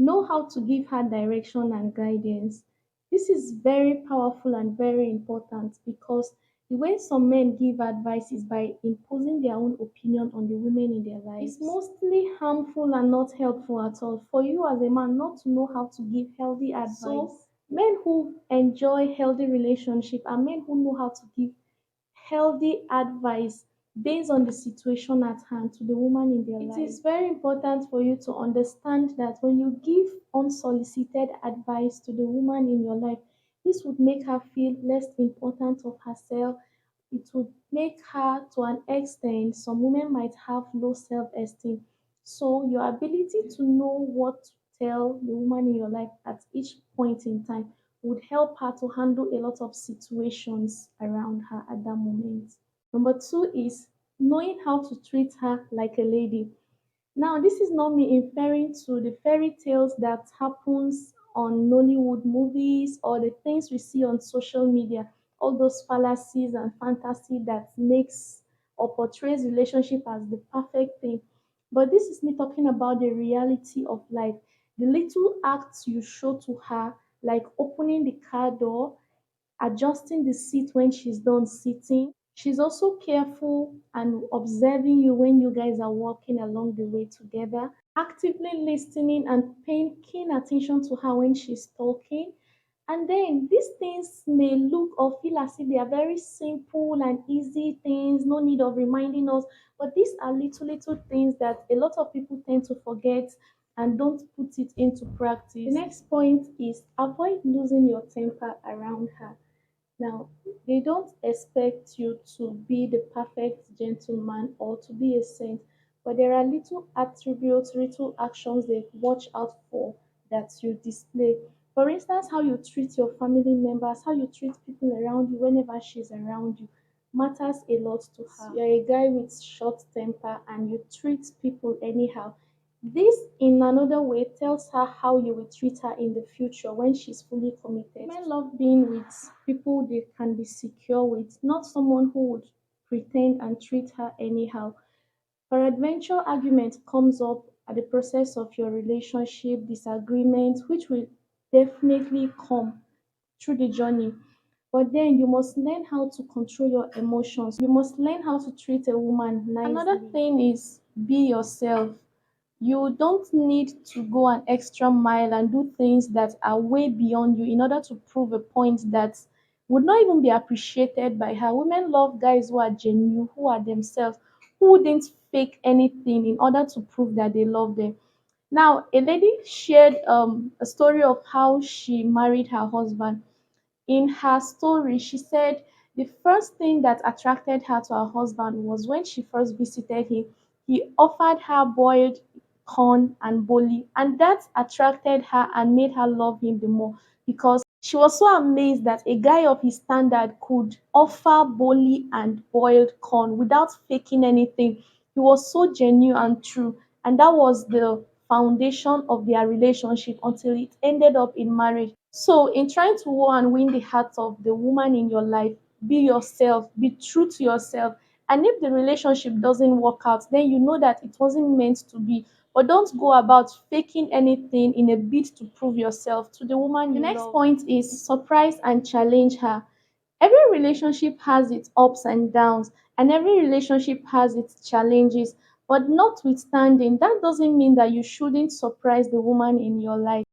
Know how to give her direction and guidance. This is very powerful and very important because the way some men give advice is by imposing their own opinion on the women in their lives. It's mostly harmful and not helpful at all for you as a man not to know how to give healthy advice. So, men who enjoy healthy relationship are men who know how to give healthy advice based on the situation at hand to the woman in their life. It is very important for you to understand that when you give unsolicited advice to the woman in your life, this would make her feel less important of herself. It would make her, to an extent, some women might have low self esteem. So, your ability to know what to tell the woman in your life at each point in time would help her to handle a lot of situations around her at that moment. Number two is knowing how to treat her like a lady. Now, this is not me inferring to the fairy tales that happens on Nollywood movies or the things we see on social media, all those fallacies and fantasy that makes or portrays relationship as the perfect thing. But this is me talking about the reality of life. The little acts you show to her, like opening the car door, adjusting the seat when she's done sitting. She's also careful and observing you when you guys are walking along the way together, actively listening and paying keen attention to her when she's talking. And then these things may look or feel as if they are very simple and easy things, no need of reminding us. But these are little, little things that a lot of people tend to forget and don't put it into practice. The next point is avoid losing your temper around her. Now, they don't expect you to be the perfect gentleman or to be a saint, but there are little attributes, little actions they watch out for that you display. For instance, how you treat your family members, how you treat people around you whenever she's around you matters a lot to her. You're a guy with short temper and you treat people anyhow. This, in another way, tells her how you will treat her in the future when she's fully committed. Men love being with people they can be secure with, not someone who would pretend and treat her anyhow. Peradventure, argument comes up at the process of your relationship, disagreement, which will definitely come through the journey. But then you must learn how to control your emotions. You must learn how to treat a woman nicely. Another thing is be yourself. You don't need to go an extra mile and do things that are way beyond you in order to prove a point that would not even be appreciated by her. Women love guys who are genuine, who are themselves, who wouldn't fake anything in order to prove that they love them. Now, a lady shared a story of how she married her husband. In her story, she said the first thing that attracted her to her husband was when she first visited him. He offered her boiled corn and boli, and that attracted her and made her love him the more because she was so amazed that a guy of his standard could offer boli and boiled corn without faking anything. He was so genuine and true, and that was the foundation of their relationship until it ended up in marriage. So, in trying to woo and win the heart of the woman in your life, be yourself, be true to yourself. And if the relationship doesn't work out, then you know that it wasn't meant to be. But don't go about faking anything in a bid to prove yourself to the woman you love. The next point is surprise and challenge her. Every relationship has its ups and downs, and every relationship has its challenges. But notwithstanding, that doesn't mean that you shouldn't surprise the woman in your life.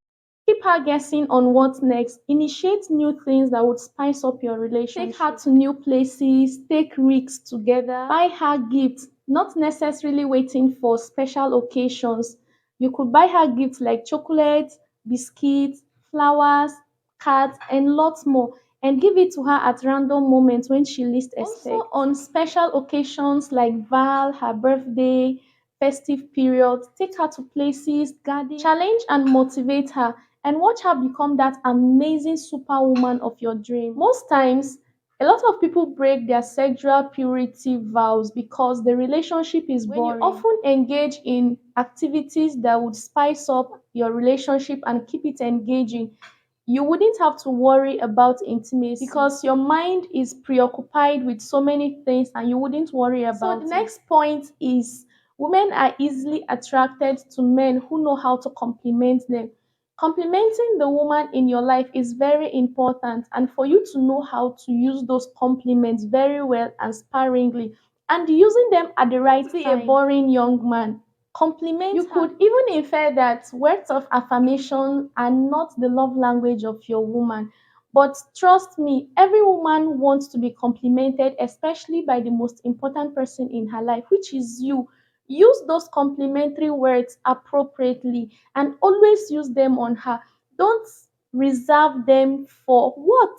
Keep her guessing on what's next. Initiate new things that would spice up your relationship. Take her to new places, take risks together, buy her gifts, not necessarily waiting for special occasions. You could buy her gifts like chocolates, biscuits, flowers, cards, and lots more, and give it to her at random moments when she least expects. Also, on special occasions like Val, her birthday, festive periods, take her to places, gardens, challenge and motivate her, and watch her become that amazing superwoman of your dream. Most times, a lot of people break their sexual purity vows because the relationship is boring. When you often engage in activities that would spice up your relationship and keep it engaging, you wouldn't have to worry about intimacy because your mind is preoccupied with so many things and you wouldn't worry about it. So the next point is Women are easily attracted to men who know how to compliment them. Complimenting the woman in your life is very important, and for you to know how to use those compliments very well and sparingly, and using them at the right time. Be a boring young man. Compliment you her. Could even infer that words of affirmation are not the love language of your woman. But trust me, every woman wants to be complimented, especially by the most important person in her life, which is you. Use those complimentary words appropriately and always use them on her. Don't reserve them for what?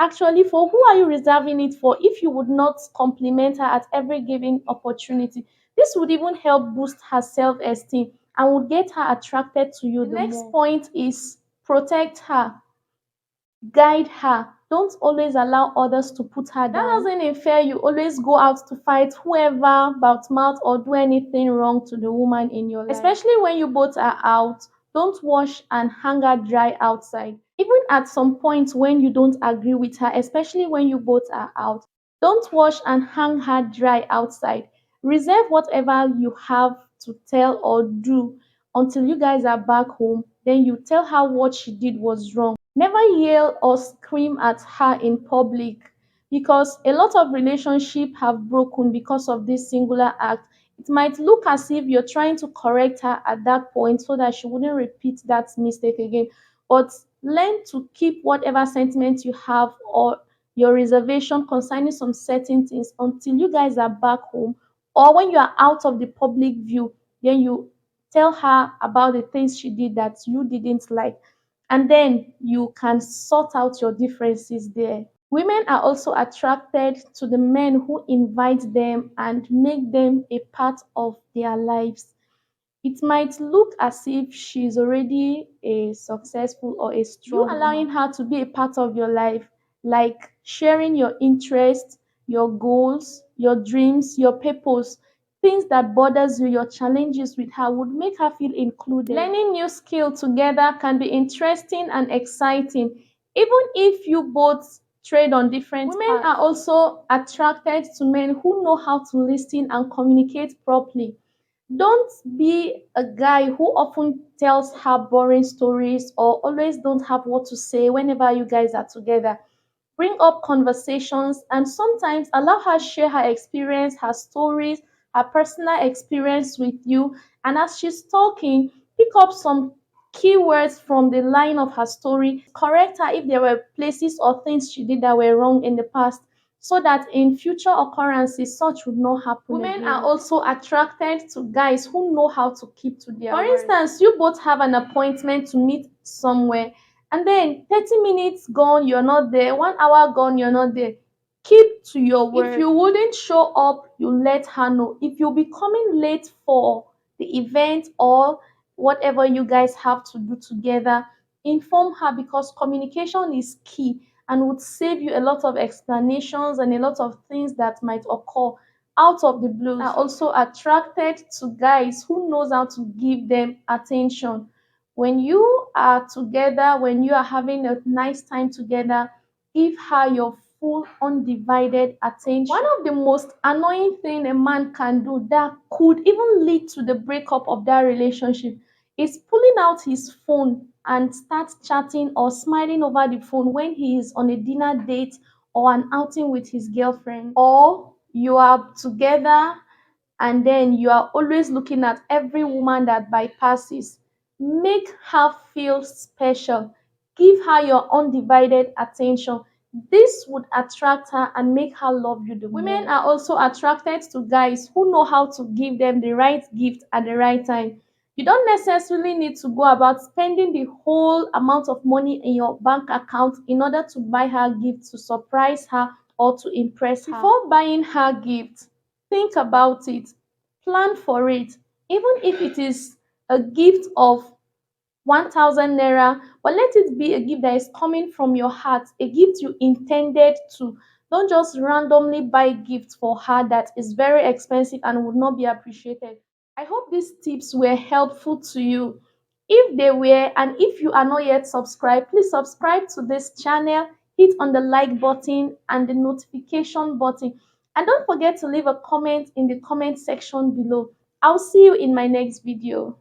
Actually, for who are you reserving it for if you would not compliment her at every given opportunity? This would even help boost her self esteem and would get her attracted to you. The next more. Point is protect her, guide her. Don't always allow others to put her down. That doesn't infer you always go out to fight whoever about mouth or do anything wrong to the woman in your life. Especially when you both are out, don't wash and hang her dry outside. Even at some point when you don't agree with her, especially when you both are out, don't wash and hang her dry outside. Reserve whatever you have to tell or do until you guys are back home. Then you tell her what she did was wrong. Never yell or scream at her in public, because a lot of relationships have broken because of this singular act. It might look as if you're trying to correct her at that point so that she wouldn't repeat that mistake again. But learn to keep whatever sentiment you have or your reservation concerning some certain things until you guys are back home, or when you are out of the public view. Then you tell her about the things she did that you didn't like, and then you can sort out your differences there. Women are also attracted to the men who invite them and make them a part of their lives. It might look as if she's already a successful or a strong. You allowing her to be a part of your life, like sharing your interests, your goals, your dreams, your purpose, things that bothers you, your challenges with her would make her feel included. Learning new skill together can be interesting and exciting, even if you both trade on different paths. Women are also attracted to men who know how to listen and communicate properly. Don't be a guy who often tells her boring stories or always don't have what to say whenever you guys are together. Bring up conversations and sometimes allow her share her experience, her stories, her personal experience with you. And as she's talking, pick up some keywords from the line of her story. Correct her if there were places or things she did that were wrong in the past, so that in future occurrences such would not happen. Women again. Are also attracted to guys who know how to keep to their word. For instance, you both have an appointment to meet somewhere, and then 30 minutes gone, you're not there, 1 hour gone, you're not there. Keep to your word. If you wouldn't show up, you let her know. If you'll be coming late for the event or whatever you guys have to do together, inform her, because communication is key and would save you a lot of explanations and a lot of things that might occur out of the blue. Are also attracted to guys who knows how to give them attention. When you are together, when you are having a nice time together, give her your full undivided attention. One of the most annoying thing a man can do that could even lead to the breakup of that relationship is pulling out his phone and start chatting or smiling over the phone when he is on a dinner date or an outing with his girlfriend, or you are together and then you are always looking at every woman that bypasses. Make her feel special. Give her your undivided attention. This would attract her and make her love you the more. Women are also attracted to guys who know how to give them the right gift at the right time. You don't necessarily need to go about spending the whole amount of money in your bank account in order to buy her gifts to surprise her or to impress her. Before buying her gifts, think about it, plan for it, even if it is a gift of 1,000 naira, but let it be a gift that is coming from your heart, a gift you intended to. Don't just randomly buy gifts for her that is very expensive and would not be appreciated. I hope these tips were helpful to you. If they were, and if you are not yet subscribed, please subscribe to this channel, hit on the like button and the notification button. And don't forget to leave a comment in the comment section below. I'll see you in my next video.